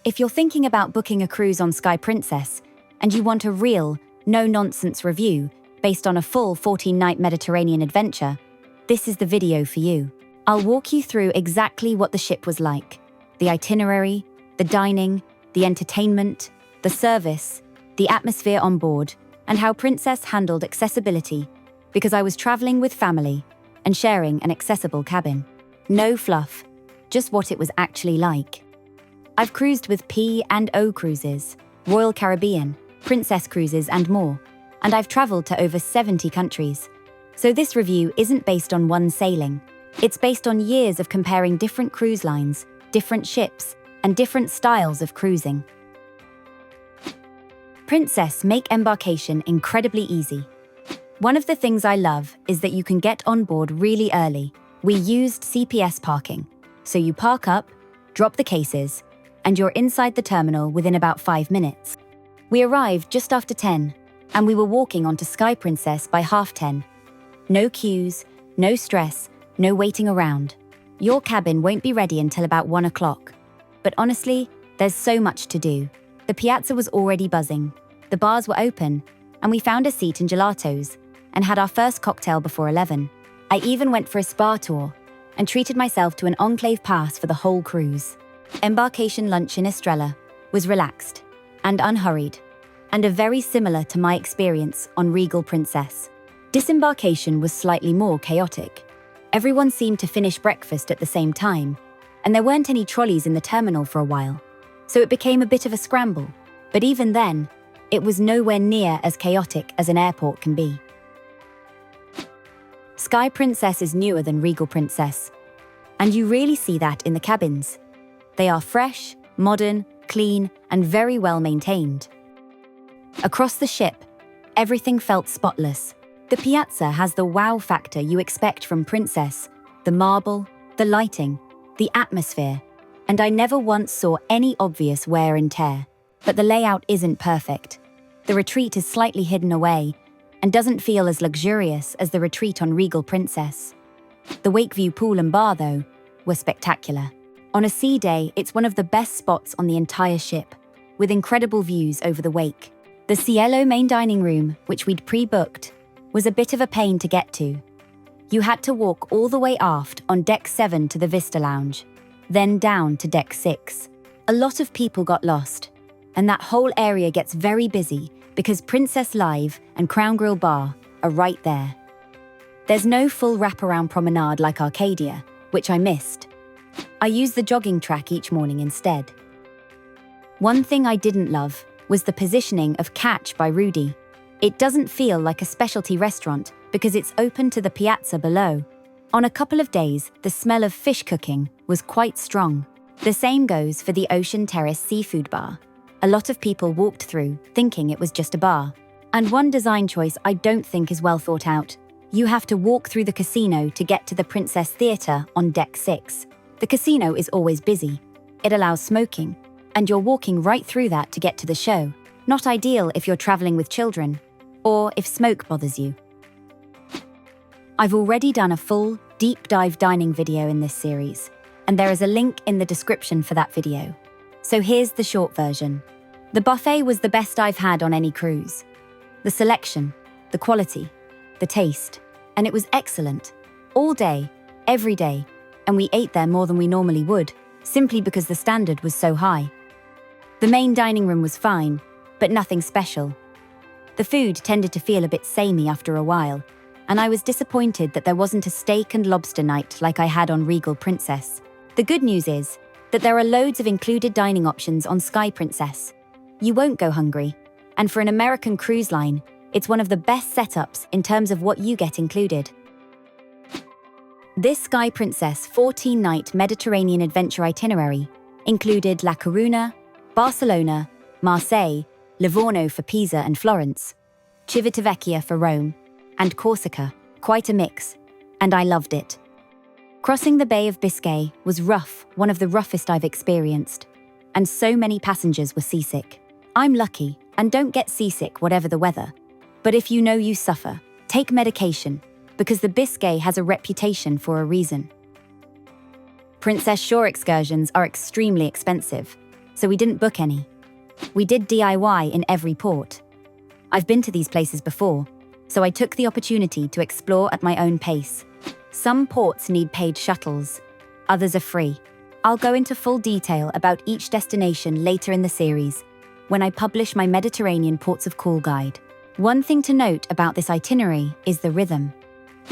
If you're thinking about booking a cruise on Sky Princess and you want a real, no-nonsense review based on a full 14-night Mediterranean adventure, this is the video for you. I'll walk you through exactly what the ship was like, the itinerary, the dining, the entertainment, the service, the atmosphere on board, and how Princess handled accessibility because I was traveling with family and sharing an accessible cabin. No fluff, just what it was actually like. I've cruised with P&O Cruises, Royal Caribbean, Princess Cruises and more, and I've traveled to over 70 countries. So this review isn't based on one sailing. It's based on years of comparing different cruise lines, different ships, and different styles of cruising. Princess make embarkation incredibly easy. One of the things I love is that you can get on board really early. We used CPS parking, so you park up, drop the cases, and you're inside the terminal within about 5 minutes. We arrived just after 10, and we were walking onto Sky Princess by 10:30. No queues, no stress, no waiting around. Your cabin won't be ready until about 1 o'clock. But honestly, there's so much to do. The piazza was already buzzing, the bars were open, and we found a seat in gelatos and had our first cocktail before 11. I even went for a spa tour and treated myself to an Enclave pass for the whole cruise. Embarkation lunch in Estrella was relaxed and unhurried, and very similar to my experience on Regal Princess. Disembarkation was slightly more chaotic. Everyone seemed to finish breakfast at the same time, and there weren't any trolleys in the terminal for a while, so it became a bit of a scramble. But even then, it was nowhere near as chaotic as an airport can be. Sky Princess is newer than Regal Princess, and you really see that in the cabins. They are fresh, modern, clean, and very well maintained. Across the ship, everything felt spotless. The piazza has the wow factor you expect from Princess, the marble, the lighting, the atmosphere, and I never once saw any obvious wear and tear. But the layout isn't perfect. The retreat is slightly hidden away and doesn't feel as luxurious as the retreat on Regal Princess. The Wakeview pool and bar, though, were spectacular. On a sea day, it's one of the best spots on the entire ship, with incredible views over the wake. The Cielo main dining room, which we'd pre-booked, was a bit of a pain to get to. You had to walk all the way aft on Deck 7 to the Vista Lounge, then down to Deck 6. A lot of people got lost, and that whole area gets very busy because Princess Live and Crown Grill Bar are right there. There's no full wraparound promenade like Arcadia, which I missed. I used the jogging track each morning instead. One thing I didn't love was the positioning of Catch by Rudy. It doesn't feel like a specialty restaurant because it's open to the piazza below. On a couple of days, the smell of fish cooking was quite strong. The same goes for the Ocean Terrace Seafood Bar. A lot of people walked through, thinking it was just a bar. And one design choice I don't think is well thought out. You have to walk through the casino to get to the Princess Theatre on Deck 6. The casino is always busy. It allows smoking, and you're walking right through that to get to the show. Not ideal if you're traveling with children, or if smoke bothers you. I've already done a full, deep dive dining video in this series, and there is a link in the description for that video. So here's the short version. The buffet was the best I've had on any cruise. The selection, the quality, the taste, and it was excellent. All day, every day, and we ate there more than we normally would, simply because the standard was so high. The main dining room was fine, but nothing special. The food tended to feel a bit samey after a while, and I was disappointed that there wasn't a steak and lobster night like I had on Regal Princess. The good news is that there are loads of included dining options on Sky Princess. You won't go hungry, and for an American cruise line, it's one of the best setups in terms of what you get included. This Sky Princess 14-night Mediterranean adventure itinerary included La Coruna, Barcelona, Marseille, Livorno for Pisa and Florence, Civitavecchia for Rome, and Corsica. Quite a mix, and I loved it. Crossing the Bay of Biscay was rough, one of the roughest I've experienced, and so many passengers were seasick. I'm lucky and don't get seasick whatever the weather, but if you know you suffer, take medication, because the Biscay has a reputation for a reason. Princess Shore excursions are extremely expensive, so we didn't book any. We did DIY in every port. I've been to these places before, so I took the opportunity to explore at my own pace. Some ports need paid shuttles, others are free. I'll go into full detail about each destination later in the series, when I publish my Mediterranean Ports of Call guide. One thing to note about this itinerary is the rhythm.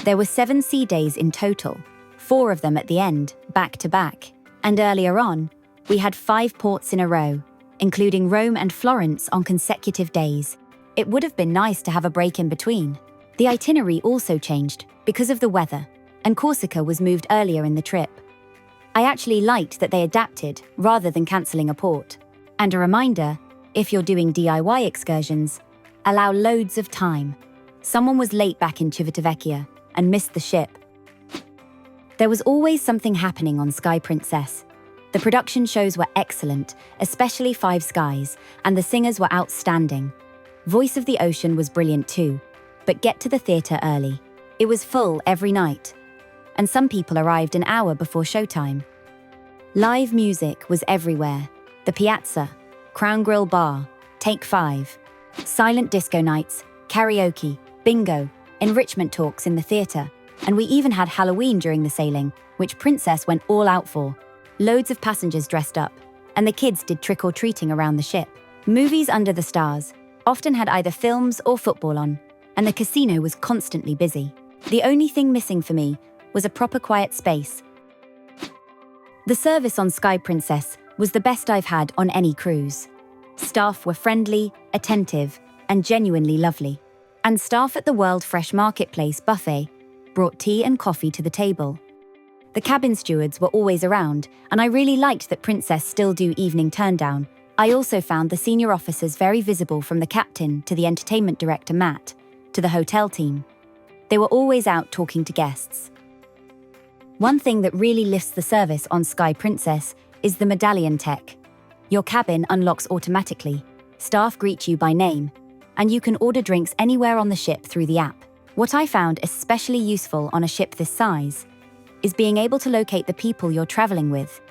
There were 7 sea days in total, 4 of them at the end, back to back. And earlier on, we had 5 ports in a row, including Rome and Florence on consecutive days. It would have been nice to have a break in between. The itinerary also changed because of the weather, and Corsica was moved earlier in the trip. I actually liked that they adapted rather than cancelling a port. And a reminder, if you're doing DIY excursions, allow loads of time. Someone was late back in Civitavecchia and missed the ship. There was always something happening on Sky Princess. The production shows were excellent, especially Five Skies, and the singers were outstanding. Voice of the Ocean was brilliant too, but get to the theatre early. It was full every night, and some people arrived an hour before showtime. Live music was everywhere. The Piazza, Crown Grill Bar, Take 5, silent disco nights, karaoke, bingo, enrichment talks in the theatre, and we even had Halloween during the sailing, which Princess went all out for. Loads of passengers dressed up, and the kids did trick-or-treating around the ship. Movies under the stars often had either films or football on, and the casino was constantly busy. The only thing missing for me was a proper quiet space. The service on Sky Princess was the best I've had on any cruise. Staff were friendly, attentive, and genuinely lovely. And staff at the World Fresh Marketplace buffet brought tea and coffee to the table. The cabin stewards were always around, and I really liked that Princess still do evening turndown. I also found the senior officers very visible, from the captain to the entertainment director Matt, to the hotel team. They were always out talking to guests. One thing that really lifts the service on Sky Princess is the Medallion tech. Your cabin unlocks automatically, staff greet you by name, and you can order drinks anywhere on the ship through the app. What I found especially useful on a ship this size is being able to locate the people you're traveling with.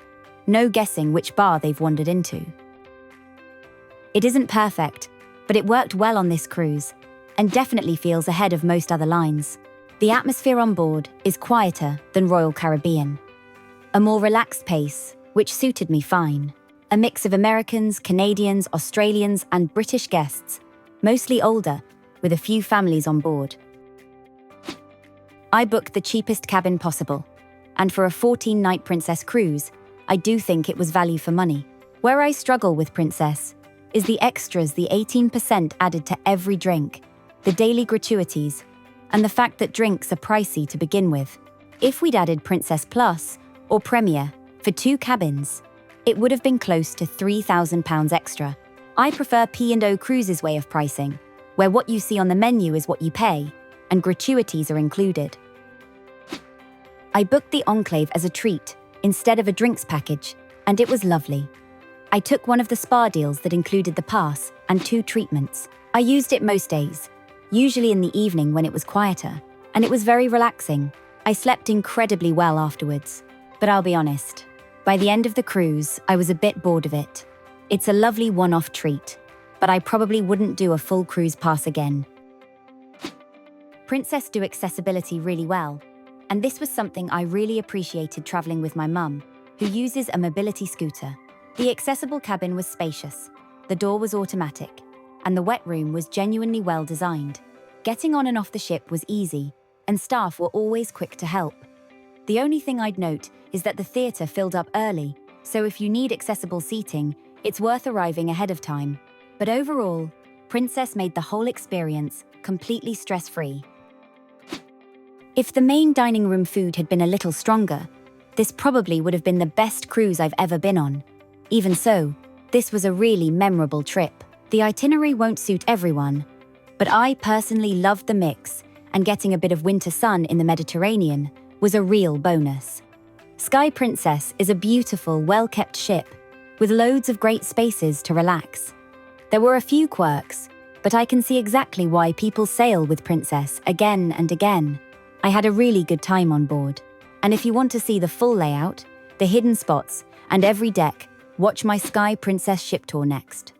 No guessing which bar they've wandered into. It isn't perfect, but it worked well on this cruise, and definitely feels ahead of most other lines. The atmosphere on board is quieter than Royal Caribbean. A more relaxed pace, which suited me fine. A mix of Americans, Canadians, Australians, and British guests, mostly older, with a few families on board. I booked the cheapest cabin possible, and for a 14-night Princess cruise, I do think it was value for money. Where I struggle with Princess is the extras, the 18% added to every drink, the daily gratuities, and the fact that drinks are pricey to begin with. If we'd added Princess Plus or Premier for 2 cabins, it would have been close to £3,000 extra. I prefer P&O Cruises' way of pricing, where what you see on the menu is what you pay, and gratuities are included. I booked the Enclave as a treat instead of a drinks package, and it was lovely. I took one of the spa deals that included the pass and 2 treatments. I used it most days, usually in the evening when it was quieter, and it was very relaxing. I slept incredibly well afterwards, but I'll be honest, by the end of the cruise, I was a bit bored of it. It's a lovely one-off treat, but I probably wouldn't do a full cruise pass again. Princess do accessibility really well, and this was something I really appreciated traveling with my mum, who uses a mobility scooter. The accessible cabin was spacious, the door was automatic, and the wet room was genuinely well designed. Getting on and off the ship was easy, and staff were always quick to help. The only thing I'd note is that the theatre filled up early, so if you need accessible seating, it's worth arriving ahead of time. But overall, Princess made the whole experience completely stress-free. If the main dining room food had been a little stronger, this probably would have been the best cruise I've ever been on. Even so, this was a really memorable trip. The itinerary won't suit everyone, but I personally loved the mix, and getting a bit of winter sun in the Mediterranean was a real bonus. Sky Princess is a beautiful, well-kept ship, with loads of great spaces to relax. There were a few quirks, but I can see exactly why people sail with Princess again and again. I had a really good time on board, and if you want to see the full layout, the hidden spots, and every deck, Watch my Sky Princess ship tour next.